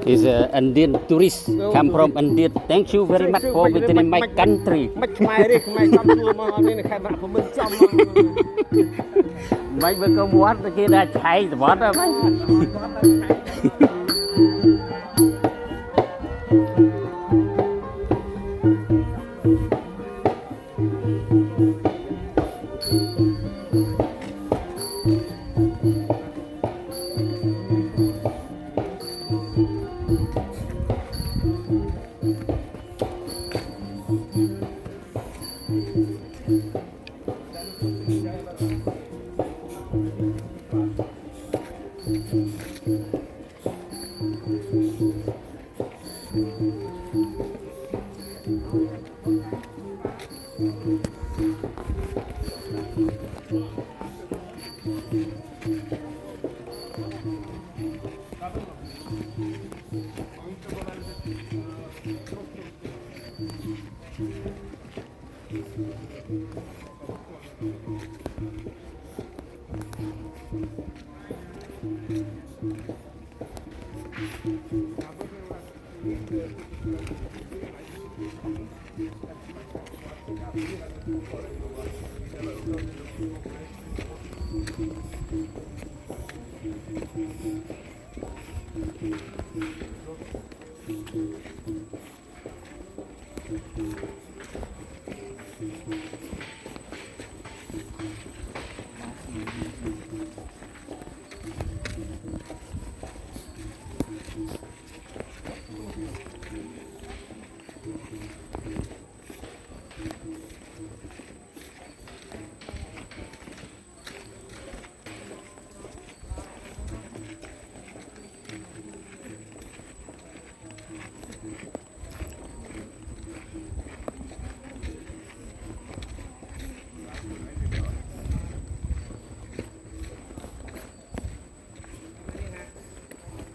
Is an Indian tourist come from India. Thank you very much for visiting my country. Mấy bữa có mót kia ra chạy mót ra mấy.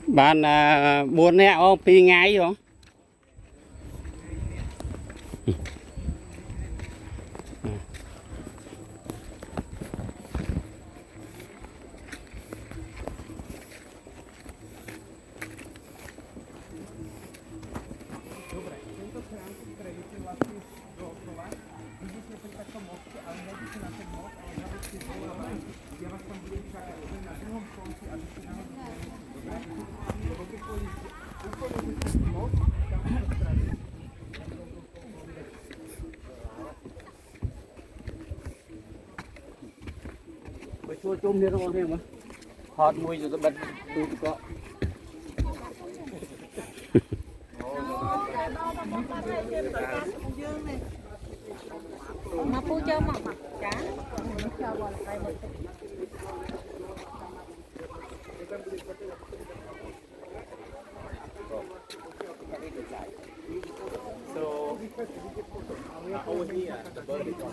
Bạn buồn nè không? Pi ngay không? Chua chôm đi không em mà hot mùi rồi bật tụt có mà phu chơi mà cá So over here, the bird is on.